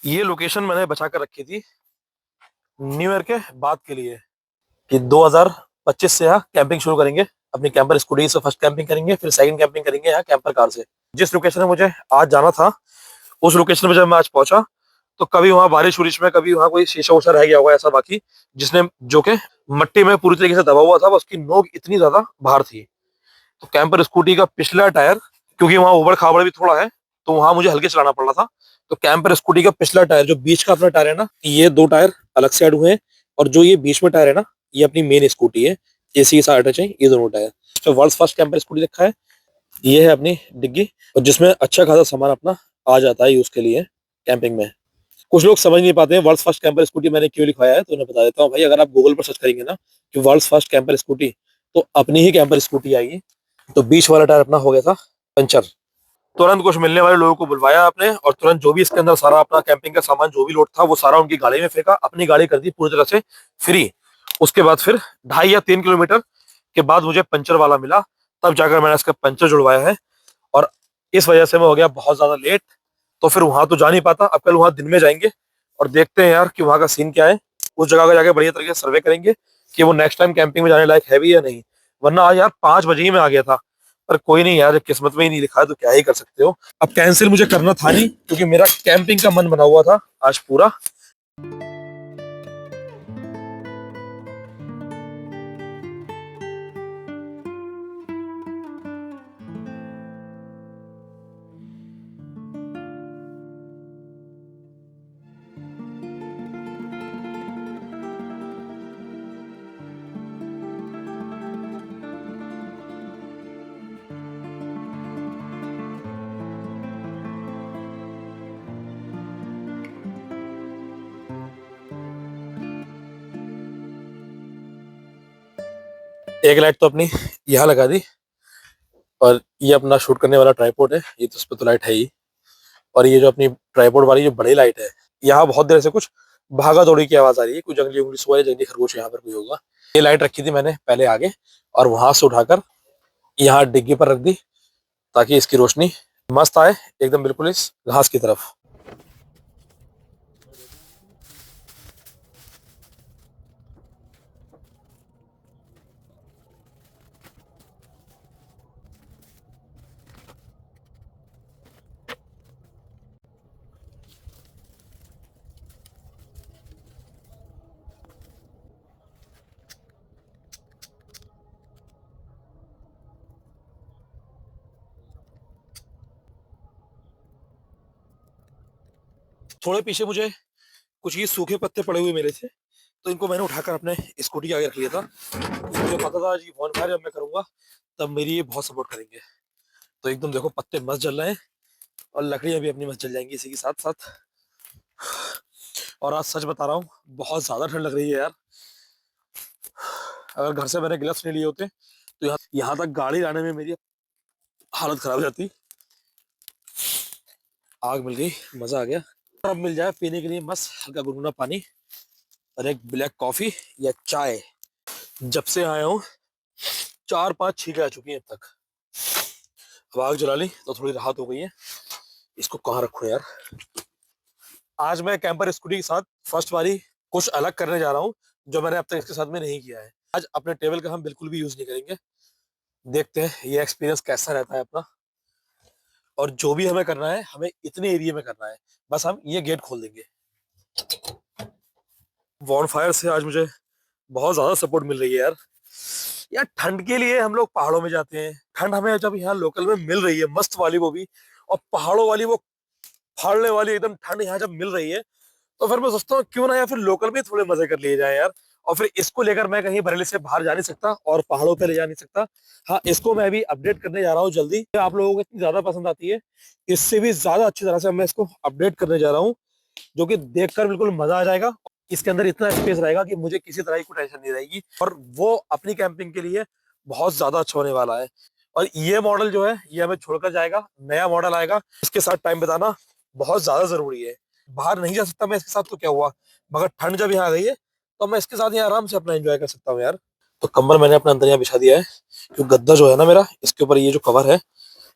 ये लोकेशन मैंने बचा कर रखी थी न्यू ईयर के बाद के लिए कि 2025 से यहाँ कैंपिंग शुरू करेंगे। अपनी कैंपर स्कूटी से फर्स्ट कैंपिंग करेंगे, फिर सेकंड कैंपिंग करेंगे यहाँ कैंपर कार से। जिस लोकेशन में मुझे आज जाना था उस लोकेशन पे जब मैं आज पहुंचा तो कभी वहां बारिश उरिश में कभी वहां कोई शीशा उषा रह गया होगा ऐसा, बाकी जिसने जो के मट्टी में पूरी तरीके से दबा हुआ था, उसकी नोक इतनी ज्यादा बाहर थी। तो कैंपर स्कूटी का पिछला टायर, क्योंकि वहां उबड़ खाबड़ भी थोड़ा है तो वहां मुझे हल्के चलाना पड़ रहा था। तो कैंपर स्कूटी का पिछला टायर, जो बीच का अपना टायर है ना, ये दो टायर अलग से ऐड हुए हैं। और जो ये बीच में टायर है ना, ये अपनी मेन स्कूटी है, एसी के साथ अटैच है ये दोनों टायर। इस पे वर्ल्ड फर्स्ट कैंपर स्कूटी लिखा है। ये है अपनी डिग्गी, और जिसमें अच्छा खासा सामान अपना आ जाता है यूज के लिए कैंपिंग में। कुछ लोग समझ नहीं पाते हैं वर्ल्ड फर्स्ट कैंपर स्कूटी मैंने क्यों लिखवाया है, तो उन्हें बता देता हूँ भाई। अगर आप गूगल पर सर्च करेंगे ना कि वर्ल्ड फर्स्ट कैंपर स्कूटी, तो अपनी ही कैंपर स्कूटी आएगी। तो बीच वाला टायर अपना हो गया था पंचर। तुरंत कुछ मिलने वाले लोगों को बुलवाया आपने, और तुरंत जो भी इसके अंदर सारा अपना कैंपिंग का सामान जो भी लोड था वो सारा उनकी गाड़ी में फेंका, अपनी गाड़ी कर दी पूरी तरह से फ्री। उसके बाद फिर 2.5 या 3 किलोमीटर के बाद मुझे पंचर वाला मिला, तब जाकर मैंने इसका पंचर जुड़वाया है। और इस वजह से मैं हो गया बहुत ज्यादा लेट। तो फिर वहां तो जा नहीं पाता, अब कल वहां दिन में जाएंगे और देखते हैं यार कि वहां का सीन क्या है। उस जगह का जाके बढ़िया तरीके से सर्वे करेंगे कि वो नेक्स्ट टाइम कैंपिंग में जाने लायक है भी या नहीं। वरना आज यार 5 बजे ही मैं आ गया था, पर कोई नहीं यार, किस्मत में ही नहीं लिखा है तो क्या ही कर सकते हो। अब कैंसिल मुझे करना था नहीं, क्योंकि मेरा कैंपिंग का मन बना हुआ था आज पूरा। एक लाइट तो अपनी यहाँ लगा दी, और ये अपना शूट करने वाला ट्राइपॉड है, ये तो उस पर तो लाइट है ही। और ये जो अपनी ट्राइपॉड वाली जो बड़ी लाइट है, यहाँ बहुत देर से कुछ भागा दौड़ी की आवाज आ रही है, कोई जंगली उंगली सुअर या जंगली खरगोश यहाँ पर कोई होगा। ये लाइट रखी थी मैंने पहले आगे, और वहां से उठाकर यहाँ डिग्गी पर रख दी ताकि इसकी रोशनी मस्त आए एकदम बिल्कुल इस घास की तरफ। थोड़े पीछे मुझे कुछ ये सूखे पत्ते पड़े हुए मिले थे, तो इनको मैंने उठाकर अपने स्कूटी के आगे रख लिया था। मुझे पता था जी बॉनफायर जब मैं करूंगा तब मेरी ये बहुत सपोर्ट करेंगे। तो एकदम देखो पत्ते मस्त जल रहे हैं, और लकड़ियां भी अपनी मस्त जल जाएंगी इसी के साथ साथ। और आज सच बता रहा हूँ, बहुत ज्यादा ठंड लग रही है यार। अगर घर से मैंने ग्लव्स नहीं लिए होते तो यहाँ तक गाड़ी लाने में मेरी हालत खराब हो जाती। आग मिल गई, मजा आ गया। और अब मिल जाए पीने के लिए मस्त हल्का गुनगुना पानी और एक ब्लैक कॉफी या चाय। जब से आया हूँ 4-5 छींकें आ चुकी हैं अब तक। अब आग जला ली तो थोड़ी राहत हो गई है। इसको कहाँ रखूं यार। आज मैं कैंपर स्कूटी के साथ फर्स्ट बारी कुछ अलग करने जा रहा हूँ, जो मैंने अब तक इसके साथ में नहीं किया है। आज अपने टेबल का हम बिल्कुल भी यूज नहीं करेंगे। देखते हैं ये एक्सपीरियंस कैसा रहता है अपना। और जो भी हमें करना है, हमें इतने एरिया में करना है, बस हम ये गेट खोल देंगे। वॉन फायर से आज मुझे बहुत ज्यादा सपोर्ट मिल रही है यार। यार ठंड के लिए हम लोग पहाड़ों में जाते हैं, ठंड हमें जब यहाँ लोकल में मिल रही है मस्त वाली वो भी, और पहाड़ों वाली वो फाड़ने वाली एकदम ठंड यहाँ जब मिल रही है, तो फिर मैं सोचता हूँ क्यों ना यार फिर लोकल में थोड़े मजे कर लिए जाए यार। और फिर इसको लेकर मैं कहीं बरेली से बाहर जा नहीं सकता और पहाड़ों पे ले जा नहीं सकता। हाँ, इसको मैं भी अपडेट करने जा रहा हूँ जल्दी। आप लोगों को इतनी ज्यादा पसंद आती है, इससे भी ज्यादा अच्छी तरह से मैं इसको अपडेट करने जा रहा हूँ, जो कि देखकर बिल्कुल मजा आ जाएगा। इसके अंदर इतना स्पेस रहेगा कि मुझे किसी तरह की कोई टेंशन नहीं रहेगी, और वो अपनी कैंपिंग के लिए बहुत ज्यादा अच्छा होने वाला है। और ये मॉडल जो है ये हमें छोड़कर जाएगा, नया मॉडल आएगा, इसके साथ टाइम बिताना बहुत ज्यादा जरूरी है। बाहर नहीं जा सकता मैं इसके साथ तो क्या हुआ, मगर ठंड जब यहाँ आ गई है तो मैं इसके साथ यहाँ आराम से अपना एंजॉय कर सकता हूँ यार। तो कंबल मैंने अपने अंदर यहाँ बिछा दिया है, क्योंकि गद्दा जो है ना मेरा, इसके ऊपर ये जो कवर है,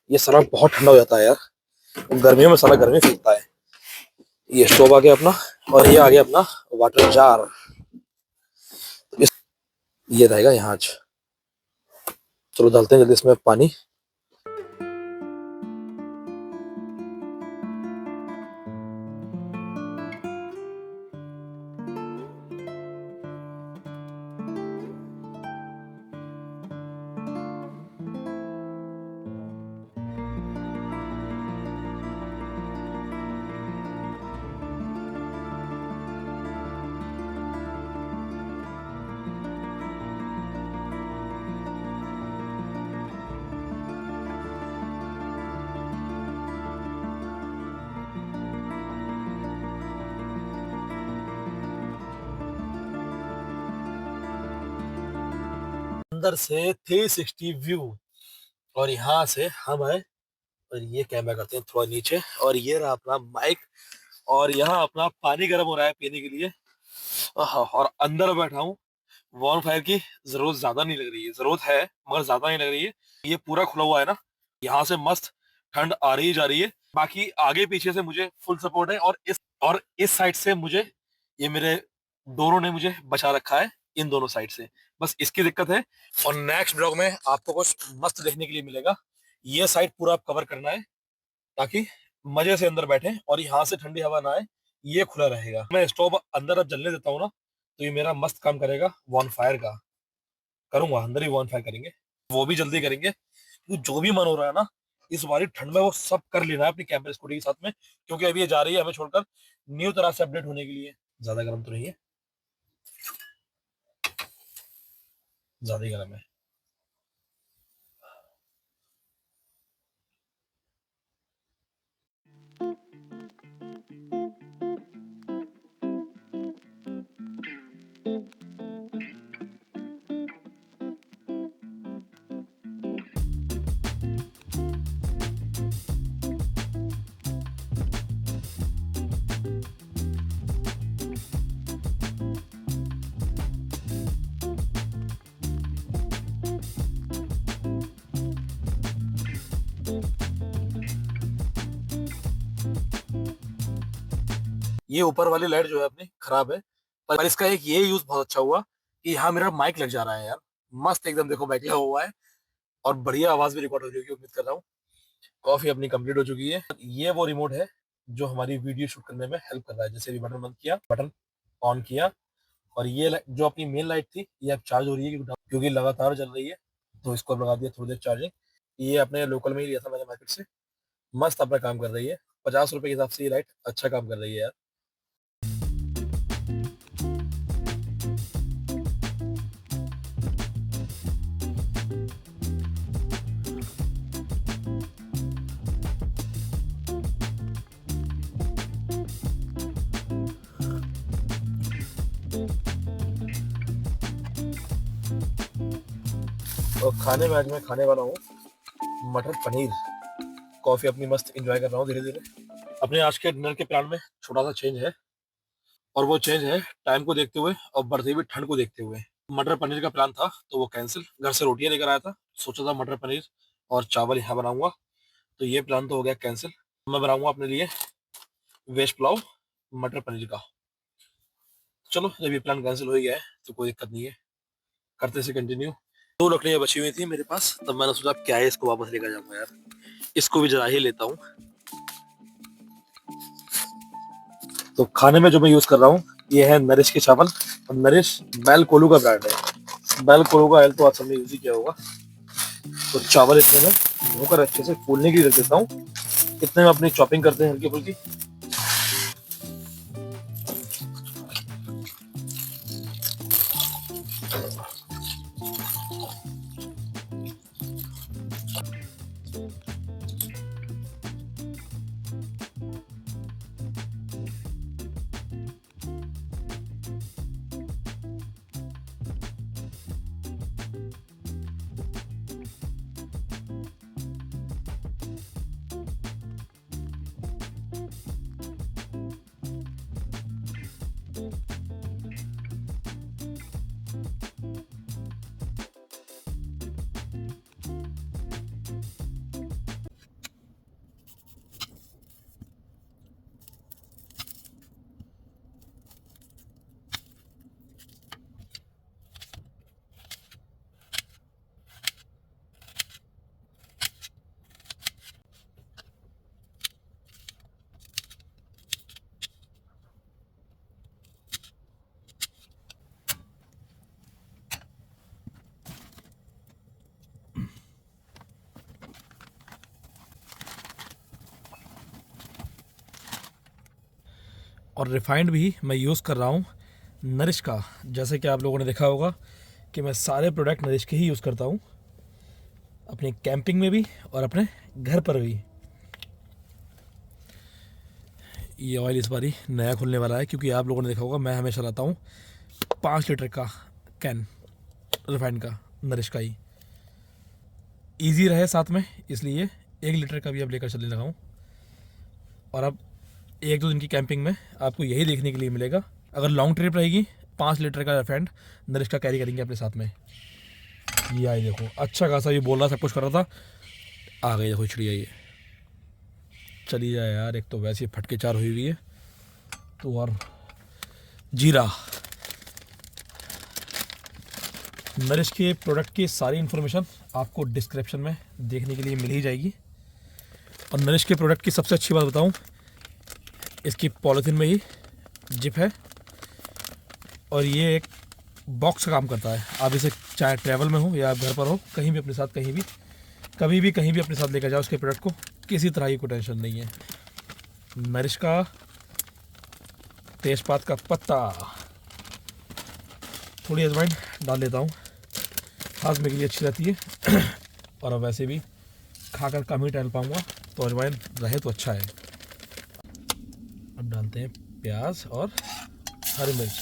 ये साला बहुत ठंडा हो जाता है यार। गर्मियों में साला गर्मी फेंकता है। ये स्टोव आ गया अपना, और ये आ गया अपना वाटर जार। ये रहेगा यहाँ आज। चलो डालते हैं जल्दी इसमें पानी। अंदर से 360 व्यू, और यहाँ से हम आए और ये कैमरा करते हैं थोड़ा नीचे, और ये रहा अपना माइक, और यहाँ अपना पानी गर्म हो रहा है पीने के लिए। और अंदर बैठा हूँ। वॉन फायर की जरूरत ज्यादा नहीं लग रही है, जरूरत है मगर ज्यादा नहीं लग रही है। ये पूरा खुला हुआ है ना, यहाँ से मस्त ठंड आ रही जा रही है। बाकी आगे पीछे से मुझे फुल सपोर्ट है, और इस साइड से मुझे, ये मेरे दोनों ने मुझे बचा रखा है इन दोनों साइड से। बस इसकी दिक्कत है। और नेक्स्ट ब्लॉग में आपको कुछ मस्त देखने के लिए मिलेगा। ये साइड पूरा आप कवर करना है ताकि मजे से अंदर बैठे और यहाँ से ठंडी हवा ना आए। ये खुला रहेगा। मैं स्टोव अंदर अब जलने देता हूँ ना, तो ये मेरा मस्त काम करेगा वॉन फायर का। करूंगा अंदर ही वॉन फायर करेंगे, वो भी जल्दी करेंगे, क्योंकि जो भी मन हो रहा है ना इस बारी ठंड में वो सब कर लेना है अपनी कैंपर स्कूटी के साथ में, क्योंकि अभी ये जा रही है हमें छोड़कर न्यू तरह से अपडेट होने के लिए। ज्यादा गर्म तो नहीं है, ज्यादा ही गर्म है। ये ऊपर वाली लाइट जो है अपनी खराब है, पर इसका एक ये यूज बहुत अच्छा हुआ कि यहाँ मेरा माइक लग जा रहा है यार। मस्त एकदम देखो माइक लगा हुआ है, और बढ़िया आवाज भी रिकॉर्ड हो रही होगी उम्मीद कर रहा हूँ। कॉफी अपनी कंप्लीट हो चुकी है। ये वो रिमोट है जो हमारी वीडियो शूट करने में हेल्प कर रहा है। जैसे भी बटन बंद किया, बटन ऑन किया, और ये जो अपनी मेन लाइट थी ये अब चार्ज हो रही है क्योंकि लगातार चल रही है, तो इसको अब लगा दिया थोड़ी देर चार्जिंग। ये अपने लोकल में ही लिया था मैंने मार्केट से। मस्त अपना काम कर रही है। 50 रुपए के हिसाब से ये लाइट अच्छा काम कर रही है यार। और खाने में आज मैं खाने वाला हूँ मटर पनीर। कॉफी अपनी मस्त एंजॉय कर रहा हूँ धीरे धीरे। अपने आज के डिनर के प्लान में छोटा सा चेंज है, और वो चेंज है टाइम को देखते हुए और बढ़ती हुई ठंड को देखते हुए। मटर पनीर का प्लान था तो वो कैंसिल, घर से रोटियां लेकर आया था, सोचा था मटर पनीर और चावल यहाँ बनाऊंगा, तो ये प्लान तो हो गया कैंसिल। मैं बनाऊंगा अपने लिए वेज पुलाव मटर पनीर का। चलो जब ये प्लान कैंसिल हो ही गया है तो कोई दिक्कत नहीं है, करते से कंटिन्यू। दो लकड़ियां बची हुई थी मेरे पास, तब मैंने सोचा क्या है इसको वापस लेकर जाऊंगा यार, इसको भी जला ही लेता हूँ। तो खाने में जो मैं यूज कर रहा हूँ ये है नरिश के चावल, और नरिश बैल कोलू का ब्रांड है। बैल कोलू का ऑयल तो आज सबने यूज ही किया होगा। तो चावल इतने में धोकर अच्छे से फूलने के लिए रख देता हूँ। इतने में अपनी चॉपिंग करते हैं हल्की फुल्की। और रिफाइंड भी मैं यूज़ कर रहा हूँ नरिश का। जैसे कि आप लोगों ने देखा होगा कि मैं सारे प्रोडक्ट नरिश के ही यूज़ करता हूँ, अपनी कैंपिंग में भी और अपने घर पर भी। ये ऑयल इस बारी नया खुलने वाला है, क्योंकि आप लोगों ने देखा होगा मैं हमेशा लाता हूँ 5 लीटर का कैन रिफाइंड का, नरिश का ही। ईजी रहे साथ में, इसलिए 1 लीटर का भी अब लेकर चलने लगा हूँ। और अब 1-2 दिन की कैंपिंग में आपको यही देखने के लिए मिलेगा। अगर लॉन्ग ट्रिप रहेगी 5 लीटर का रिफाइंड नरिश का कैरी करेंगे अपने साथ में। ये आई देखो, अच्छा खासा ये बोल रहा, सब कुछ कर रहा था, आ गई देखो चिड़िया। ये चली जाए यार, एक तो वैसे ही फटके चार हुई हुई है तो, और जीरा। नरिश के प्रोडक्ट की सारी इन्फॉर्मेशन आपको डिस्क्रिप्शन में देखने के लिए मिल ही जाएगी। और नरिश के प्रोडक्ट की सबसे अच्छी बात बताऊं, इसकी पॉलीथीन में ही जिप है और ये एक बॉक्स का काम करता है। आप इसे चाहे ट्रैवल में हो या आप घर पर हो, कहीं भी अपने साथ, कहीं भी कभी भी कहीं भी अपने साथ लेकर जाओ उसके प्रोडक्ट को, किसी तरह की कोई टेंशन नहीं है। नरिश का तेज़पात का पत्ता, थोड़ी अजवाइन डाल लेता हूँ, हाजमे के लिए अच्छी रहती है। और अब वैसे भी खाकर कम ही टहल पाऊँगा, तो अजवाइन रहे तो अच्छा है। अब डालते हैं प्याज और हरी मिर्च।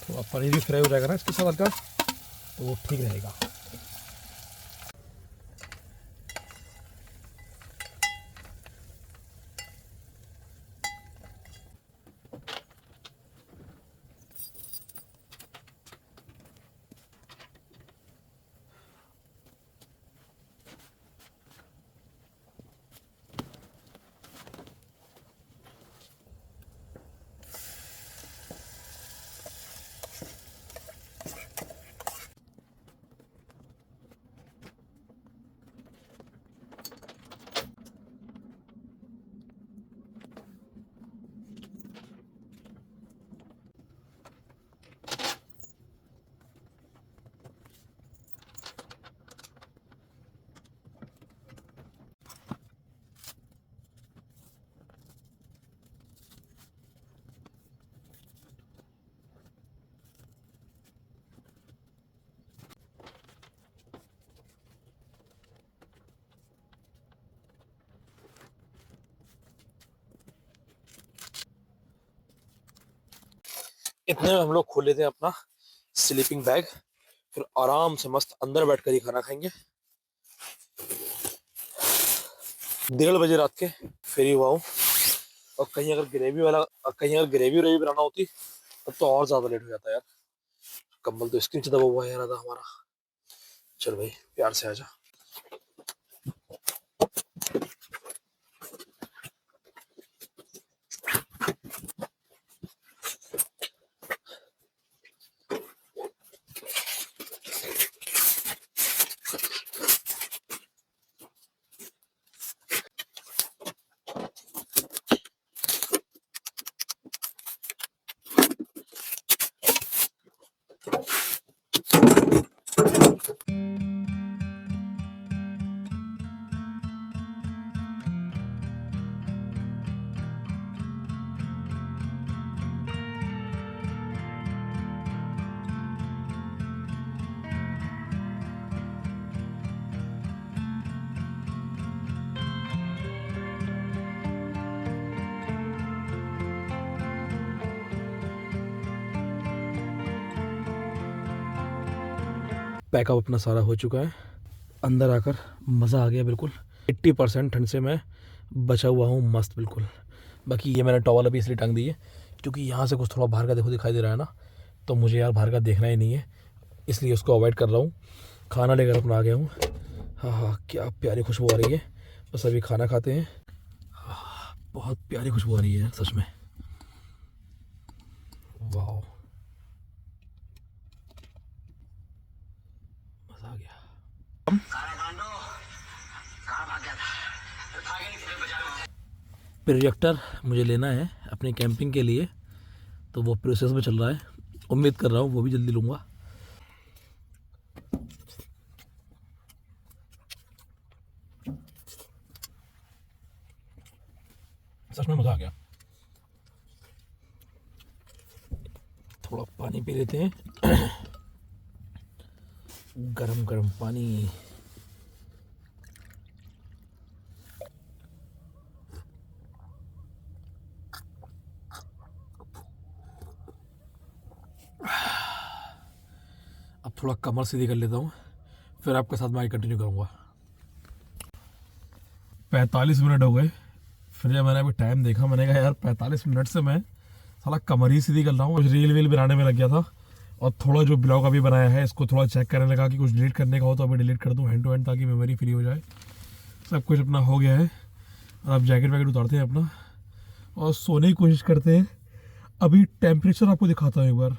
तो अब पनीर भी फ्राई हो जाएगा ना इसके साथ हल्का, तो वो ठीक रहेगा। इतने में हम लोग खोल लेते हैं अपना स्लीपिंग बैग, फिर आराम से मस्त अंदर बैठकर ही खाना खाएंगे। 1:30 बजे रात के फ्री हुआ हूँ। और कहीं अगर ग्रेवी व्रेवी बनाना होती तब तो और ज्यादा लेट हो जाता यार। कंबल तो इसके नीचे दबा हुआ है यार आधा हमारा। चल भाई प्यार से आजा। पैकअप अपना सारा हो चुका है। अंदर आकर मज़ा आ गया बिल्कुल। 80% ठंड से मैं बचा हुआ हूँ मस्त बिल्कुल। बाकी ये मैंने टॉवल अभी इसलिए टांग दी है क्योंकि यहाँ से कुछ थोड़ा बाहर का देखो दिखाई दे रहा है ना, तो मुझे यार बाहर का देखना ही नहीं है, इसलिए उसको अवॉइड कर रहा हूँ। खाना लेकर अपना आ गया हूँ। हाँ हाँ, क्या प्यारी खुशबू आ रही है। बस अभी खाना खाते हैं। बहुत प्यारी खुशबू आ रही है सच में। वाह, मज़ा आ गया। प्रोजेक्टर मुझे लेना है अपनी कैंपिंग के लिए, तो वो प्रोसेस में चल रहा है। उम्मीद कर रहा हूँ वो भी जल्दी लूँगा। सच में मज़ा आ गया। थोड़ा पानी पी लेते हैं। गरम गरम पानी। अब थोड़ा कमर सीधी कर लेता हूँ, फिर आपके साथ मैं कंटिन्यू करूँगा। 45 मिनट हो गए। फिर जब मैंने अभी टाइम देखा, मैंने कहा यार 45 मिनट से मैं साला कमर ही सीधी कर रहा हूँ। कुछ रील वील बनाने में लग गया था, और थोड़ा जो ब्लॉग अभी बनाया है इसको थोड़ा चेक करने लगा कि कुछ डिलीट करने का हो तो अभी डिलीट कर दूँ हैंड टू हैंड, ताकि मेमोरी फ्री हो जाए। सब कुछ अपना हो गया है। और अब जैकेट वैकेट उतारते हैं अपना और सोने की कोशिश करते हैं। अभी टेम्परेचर आपको दिखाता हूँ एक बार।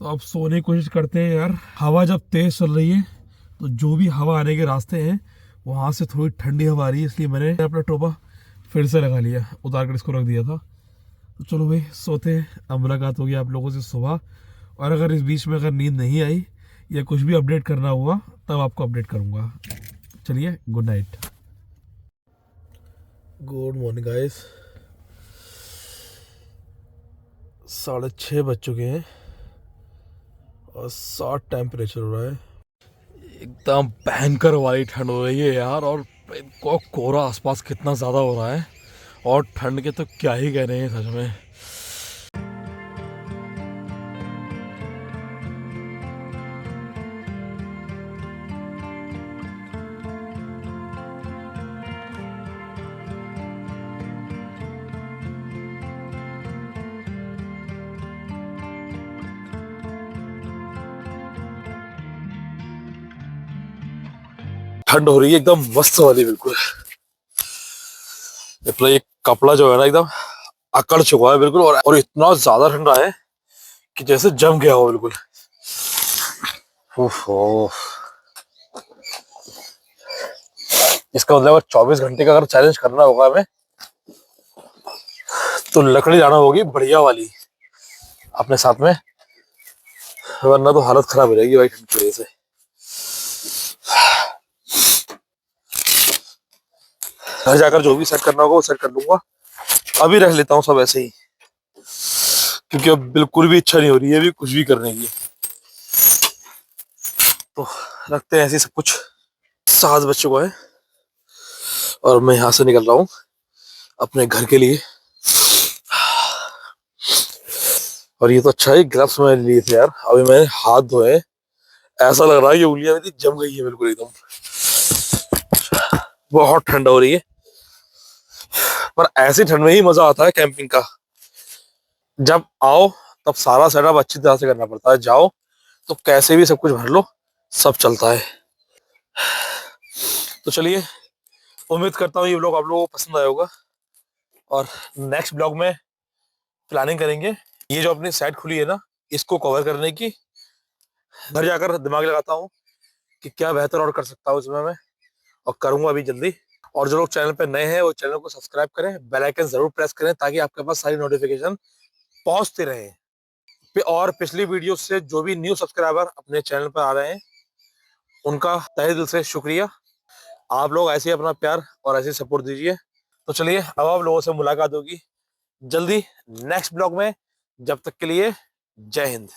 तो अब सोने की कोशिश करते हैं यार। हवा जब तेज़ चल रही है तो जो भी हवा आने के रास्ते हैं वहाँ से थोड़ी ठंडी हवा आ रही है, इसलिए मैंने अपना टोपा फिर से लगा लिया, उतार कर इसको रख दिया था। तो चलो भाई सोते हैं। अब मुलाकात होगी आप लोगों से सुबह, और अगर इस बीच में अगर नींद नहीं आई या कुछ भी अपडेट करना हुआ तब आपको अपडेट करूँगा। चलिए, good night. Good morning guys. 6:30 बज चुके हैं और 60 टेम्परेचर हो रहा है। एकदम भयंकर वाली ठंड हो रही है यार, और कोहरा आसपास कितना ज़्यादा हो रहा है, और ठंड के तो क्या ही कह रहे हैं सच में। ठंड हो रही है एकदम मस्त वाली, बिल्कुल। मतलब ये कपड़ा जो है ना एकदम अकड़ चुका है बिल्कुल, और इतना ज्यादा ठंडा है कि जैसे जम गया हो बिल्कुल। उफ, उफ। इसका मतलब 24 घंटे का अगर चैलेंज करना होगा हमें तो लकड़ी लाना होगी बढ़िया वाली अपने साथ में, वरना तो हालत खराब हो जाएगी भाई ठंड की वजह से। घर जाकर जो भी सेट करना होगा वो सेट कर लूंगा। अभी रख लेता हूँ सब ऐसे ही, क्योंकि अब बिल्कुल भी इच्छा नहीं हो रही है अभी कुछ भी करने की। तो रखते हैं ऐसे ही सब कुछ। 7 बज चुका है और मैं यहाँ से निकल रहा हूँ अपने घर के लिए। और ये तो अच्छा है, ग्लव्स मैंने लिए थे यार, अभी मैंने हाथ धोए। ऐसा लग रहा है कि उंगलियां मेरी जम गई है बिल्कुल एकदम। बहुत ठंड हो रही है, पर ऐसी ठंड में ही मजा आता है कैंपिंग का। जब आओ तब सारा सेटअप अच्छी तरह से करना पड़ता है, जाओ तो कैसे भी सब कुछ भर लो, सब चलता है। तो चलिए, उम्मीद करता हूँ ये व्लॉग आप लोगों को पसंद आया होगा, और नेक्स्ट ब्लॉग में प्लानिंग करेंगे ये जो अपनी साइट खुली है ना इसको कवर करने की। घर जाकर दिमाग लगाता हूँ कि क्या बेहतर और कर सकता हूँ इसमें मैं, और करूंगा अभी जल्दी। और जो लोग चैनल पे नए हैं वो चैनल को सब्सक्राइब करें, बेल आइकन जरूर प्रेस करें, ताकि आपके पास सारी नोटिफिकेशन पहुंचते रहे। और पिछली वीडियो से जो भी न्यू सब्सक्राइबर अपने चैनल पर आ रहे हैं उनका तहे दिल से शुक्रिया। आप लोग ऐसे ही अपना प्यार और ऐसे सपोर्ट दीजिए। तो चलिए, अब आप लोगों से मुलाकात होगी जल्दी नेक्स्ट ब्लॉग में। जब तक के लिए जय हिंद।